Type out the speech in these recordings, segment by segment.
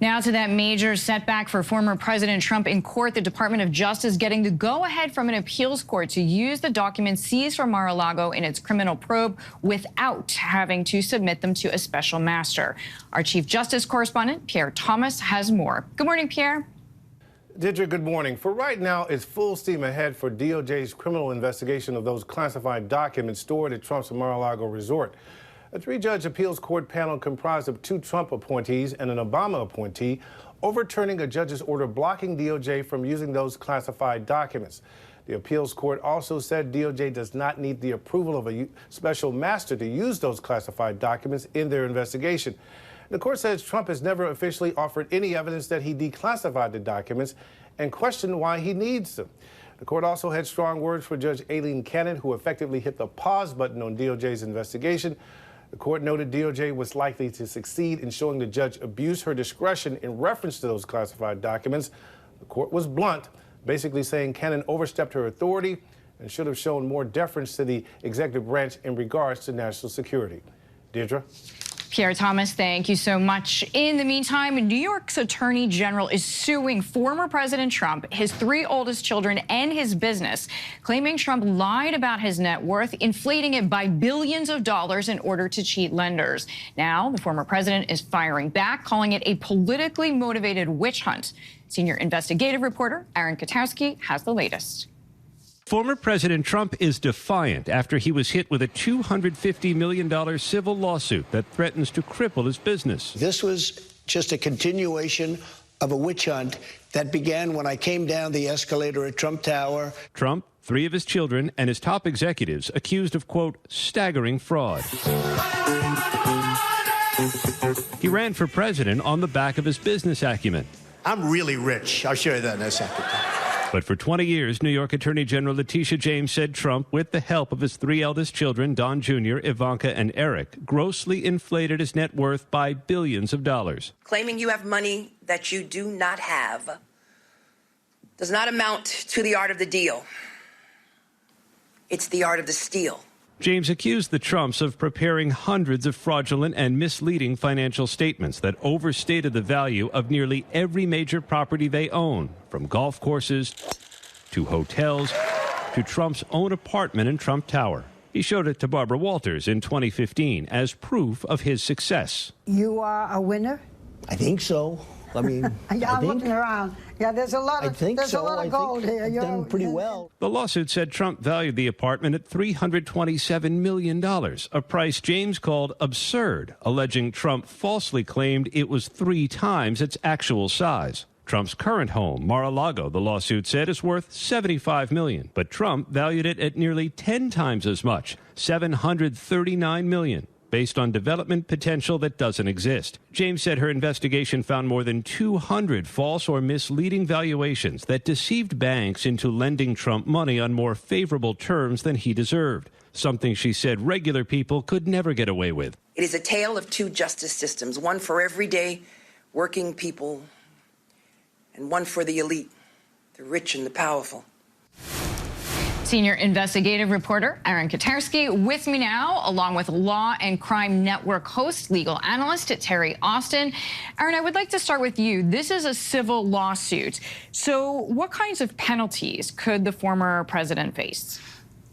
Now to that major setback for former President Trump in court. The Department of Justice getting the go-ahead from an appeals court to use the documents seized from Mar-a-Lago in its criminal probe without having to submit them to a special master. Our Chief Justice correspondent, Pierre Thomas, has more. Good morning, Pierre. Deirdre, good morning. For right now, it's full steam ahead for DOJ's criminal investigation of those classified documents stored at Trump's Mar-a-Lago resort. A three-judge appeals court panel comprised of 2 Trump appointees and an Obama appointee overturning a judge's order blocking DOJ from using those classified documents. The appeals court also said DOJ does not need the approval of a special master to use those classified documents in their investigation. The court says Trump has never officially offered any evidence that he declassified the documents and questioned why he needs them. The court also had strong words for Judge Aileen Cannon, who effectively hit the pause button on DOJ's investigation. The court noted DOJ was likely to succeed in showing the judge abused her discretion in reference to those classified documents. The court was blunt, basically saying Cannon overstepped her authority and should have shown more deference to the executive branch in regards to national security. Deirdre? Pierre Thomas, thank you so much. In the meantime, New York's Attorney General is suing former President Trump, his 3 oldest children, and his business, claiming Trump lied about his net worth, inflating it by billions of dollars in order to cheat lenders. Now, the former president is firing back, calling it a politically motivated witch hunt. Senior investigative reporter Aaron Katowski has the latest. Former President Trump is defiant after he was hit with a $250 million civil lawsuit that threatens to cripple his business. This was just a continuation of a witch hunt that began when I came down the escalator at Trump Tower. Trump, 3 of his children, and his top executives accused of, quote, staggering fraud. He ran for president on the back of his business acumen. I'm really rich. I'll show you that in a second. But for 20 years, New York Attorney General Letitia James said Trump, with the help of his 3 eldest children, Don Jr., Ivanka, and Eric, grossly inflated his net worth by billions of dollars. Claiming you have money that you do not have does not amount to the art of the deal. It's the art of the steal. James accused the Trumps of preparing hundreds of fraudulent and misleading financial statements that overstated the value of nearly every major property they own, from golf courses to hotels to Trump's own apartment in Trump Tower. He showed it to Barbara Walters in 2015 as proof of his success. You are a winner? I think so. I mean, I'm looking around. Yeah, there's a lot of gold here. I've done pretty well. The lawsuit said Trump valued the apartment at $327 million, a price James called absurd, alleging Trump falsely claimed it was 3 times its actual size. Trump's current home, Mar-a-Lago, the lawsuit said, is worth $75 million, but Trump valued it at nearly 10 times as much, $739 million. Based on development potential that doesn't exist. James said her investigation found more than 200 false or misleading valuations that deceived banks into lending Trump money on more favorable terms than he deserved, something she said regular people could never get away with. It is a tale of 2 justice systems, one for everyday working people and one for the elite, the rich and the powerful. Senior investigative reporter Aaron Katowski with me now, along with Law and Crime Network host, legal analyst Terry Austin. Aaron, I would like to start with you. This is a civil lawsuit. So what kinds of penalties could the former president face?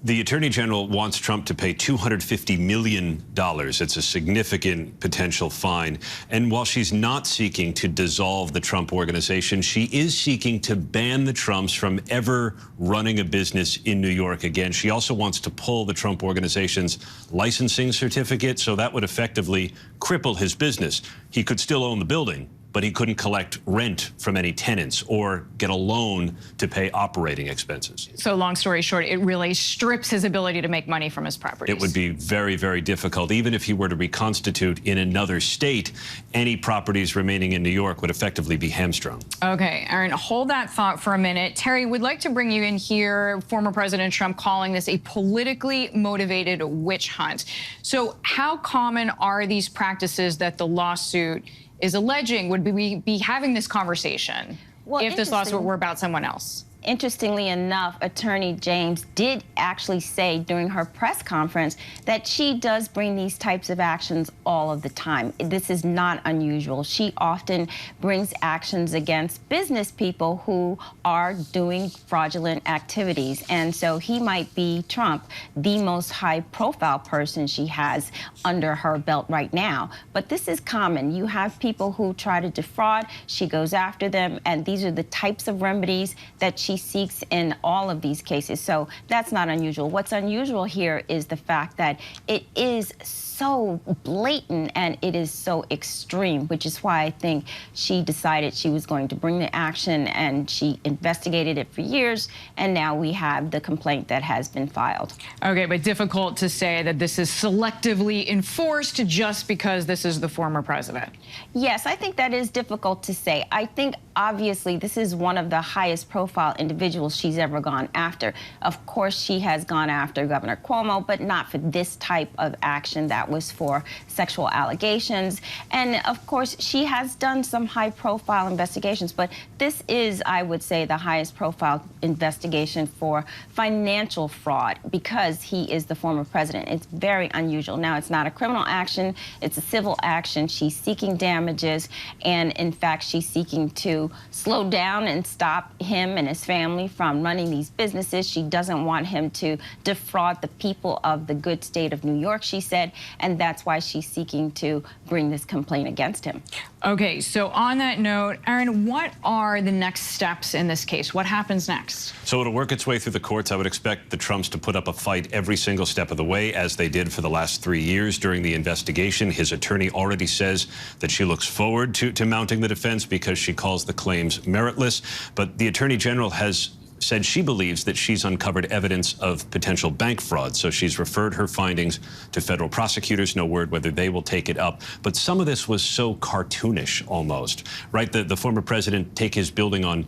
The Attorney General wants Trump to pay $250 million. It's a significant potential fine. And while she's not seeking to dissolve the Trump organization, she is seeking to ban the Trumps from ever running a business in New York again. She also wants to pull the Trump organization's licensing certificate, so that would effectively cripple his business. He could still own the building, but he couldn't collect rent from any tenants or get a loan to pay operating expenses. So long story short, it really strips his ability to make money from his properties. It would be very, very difficult. Even if he were to reconstitute in another state, any properties remaining in New York would effectively be hamstrung. Okay, Aaron, hold that thought for a minute. Terry, would like to bring you in here, former President Trump calling this a politically motivated witch hunt. So how common are these practices that the lawsuit is alleging? Would we be having this conversation if this lawsuit were about someone else? interestingly enough, Attorney James did actually say during her press conference that she does bring these types of actions all of the time. This is not unusual. She often brings actions against business people who are doing fraudulent activities. And so he might be, Trump, the most high-profile person she has under her belt right now. But this is common. You have people who try to defraud. She goes after them, and these are the types of remedies that she seeks in all of these cases. So that's not unusual. What's unusual here is the fact that it is so blatant and it is so extreme, which is why I think she decided she was going to bring the action, and she investigated it for years, and now we have the complaint that has been filed. Okay, but difficult to say that this is selectively enforced just because this is the former president. Yes, I think that is difficult to say. I think obviously this is one of the highest profile individuals she's ever gone after. Of course, she has gone after Governor Cuomo, but not for this type of action. That was for sexual allegations. And of course, she has done some high profile investigations, but this is, I would say, the highest profile investigation for financial fraud because he is the former president. It's very unusual. Now, it's not a criminal action, it's a civil action. She's seeking damages, and in fact, she's seeking to slow down and stop him and his family from running these businesses. She doesn't want him to defraud the people of the good state of New York, she said, and that's why she's seeking to bring this complaint against him. Okay, so on that note, Aaron, what are the next steps in this case? What happens next? So it'll work its way through the courts. I would expect the Trumps to put up a fight every single step of the way, as they did for the last 3 years during the investigation. His attorney already says that she looks forward to mounting the defense because she calls the claims meritless. But the Attorney General has said she believes that she's uncovered evidence of potential bank fraud. So she's referred her findings to federal prosecutors. No word whether they will take it up. But some of this was so cartoonish almost, right? The former president take his building on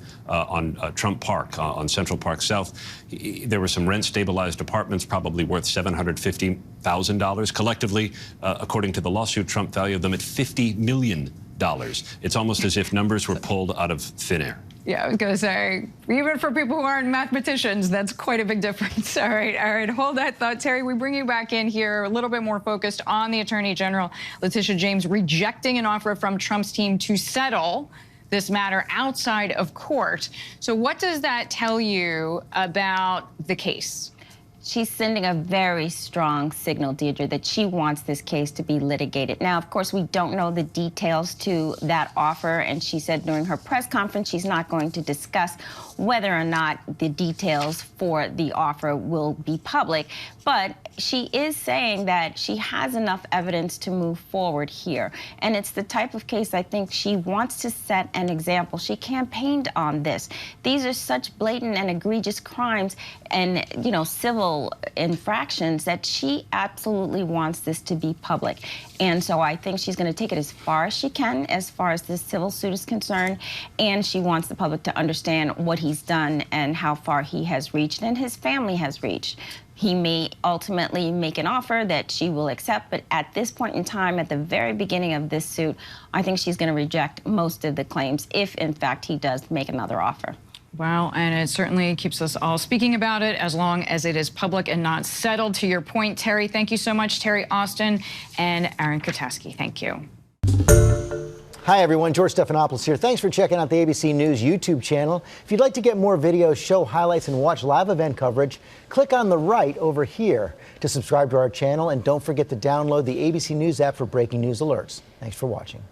Trump Park, on Central Park South. There were some rent-stabilized apartments probably worth $750,000. Collectively, according to the lawsuit, Trump valued them at $50 million. It's almost as if numbers were pulled out of thin air. Yeah, I was going to say, even for people who aren't mathematicians, that's quite a big difference. All right, hold that thought. Terry, we bring you back in here a little bit more focused on the Attorney General, Letitia James, rejecting an offer from Trump's team to settle this matter outside of court. So what does that tell you about the case? She's sending a very strong signal, Deirdre, that she wants this case to be litigated. Now, of course, we don't know the details to that offer, and she said during her press conference she's not going to discuss whether or not the details for the offer will be public. But she is saying that she has enough evidence to move forward here. And it's the type of case I think she wants to set an example. She campaigned on this. These are such blatant and egregious crimes and, you know, civil infractions that she absolutely wants this to be public. And so I think she's going to take it as far as she can, as far as this civil suit is concerned. And she wants the public to understand what he's done and how far he has reached and his family has reached. He may ultimately make an offer that she will accept, but at this point in time, at the very beginning of this suit, I think she's going to reject most of the claims if, in fact, he does make another offer. Wow, and it certainly keeps us all speaking about it as long as it is public and not settled. To your point, Terry, thank you so much. Terry Austin and Aaron Kotaski, thank you. Hi, everyone. George Stephanopoulos here. Thanks for checking out the ABC News YouTube channel. If you'd like to get more videos, show highlights, and watch live event coverage, click on the right over here to subscribe to our channel. And don't forget to download the ABC News app for breaking news alerts. Thanks for watching.